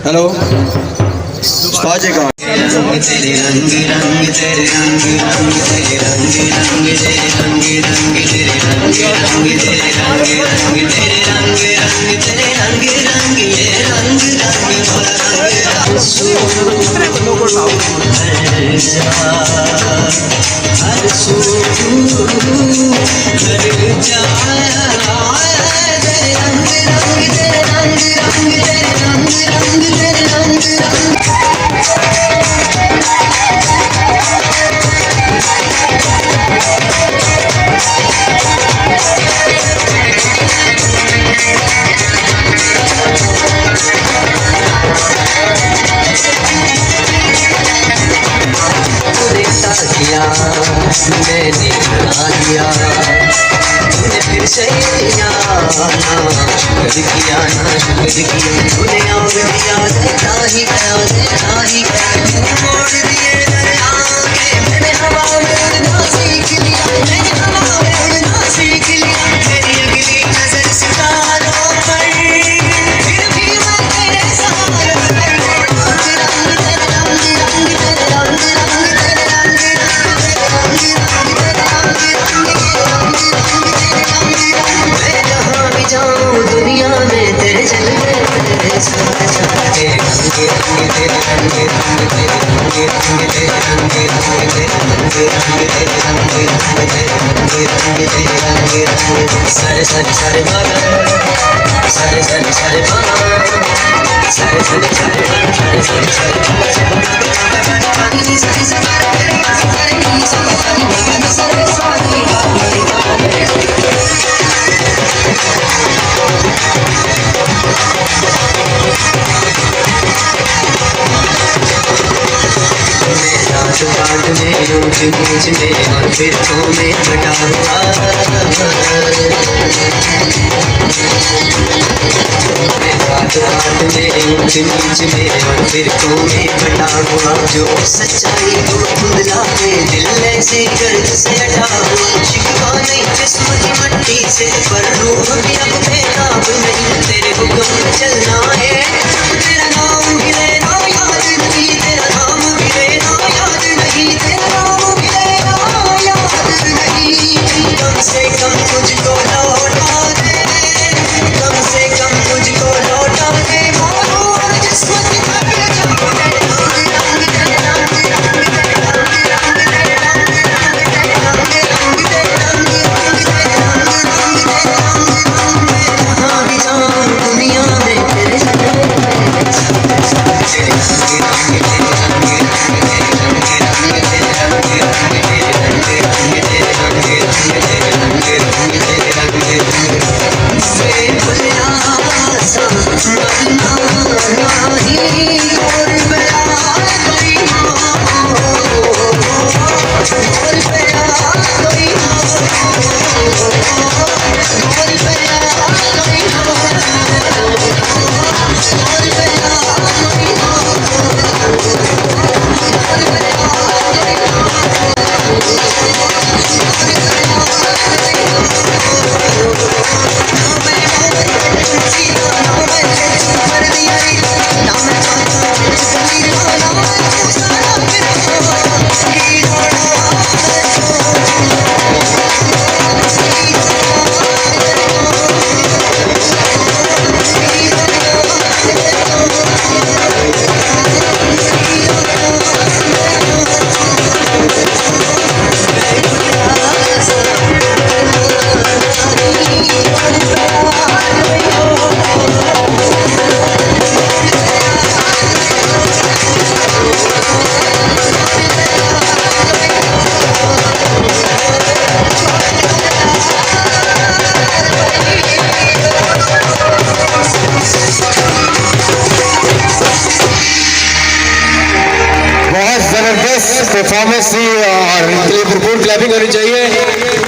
Hello बाजे कौन? तेरे रंग रंग तेरे रंग रंग तेरे रंग रंग तेरे रंग रंग तेरे रंग रंग तेरे रंग रंग तेरे रंग रंग तेरे रंग रंग ये रंग रंग वाला रंग सू हर सू हर जा तेरे रंग रंग तेरे रंग रंग तेरे रंग रंग तेरे रंग रंग मैंने बना दिया तूने फिर से दिया शुक्र किया ना शुक्र किया तूने आग दिया देता ही गया मोड़ दिए दरिया के मैंने हवा में उड़ना सीख लिया मैंने हवा में उड़ना सीख लिया मेरी अगली नजर सितारों पर फिर भी मैं तेरे सहारे दुनिया में तेरे जलवे तेरे साथ जाते रंग रंग तेरे रंग रंग तेरे रंग रंग तेरे रंग रंग तेरे रंग रंग तेरे रंग रंग तेरे रंग रंग तेरे रंग रंग सारे सारे सारे बाबा सारे सारे सारे बाबा सारे सारे सारे बाबा सारे सारे सारे बाट में ऊंच नीच में और फिरकों में बटा हुआ बात में ऊंच नीच में और फिरकों में बटा हुआ जो सच्चाई को धुंधला के दिल ऐसे गर्द से हटा हुआ शिकवा नहीं जिस्म की मट्टी से पर रूह भी अब बेताब नहीं तेरे हुक्म चलना है तेरा नाम भी लेना याद नहीं तेरा नाम भी लेना याद नहीं तेरा नाम भी लेना याद नहीं कम से कम मुझको लौटा दे कम से कम मुझको लौटा दे मानो और जिस्म की थक जाओ तेरे रंग रंग तेरे रंग रंग तेरे रंग रंग तेरे रंग रंग तेरे रंग रंग तेरे रंग रंग तेरे रंग रंग तेरे रंग रंग मैं जहाँ भी जाऊँ दुनिया में तेरे जलवे तेरे साथ साथ तेरे रंग रंग तेरे रंग रंग तेरे रंग रंग तेरे रंग रंग तेरे रंग रंग तेरे रंग रंग तेरे रंग रंग तेरे रंग रंग बेबुला सा मरना नहीं और बला कोई हो और बला कोई हो और बला कोई हो और बला कोई हो परफॉर्मेंस थी और इनके लिए भरपूर क्लैपिंग होनी चाहिए।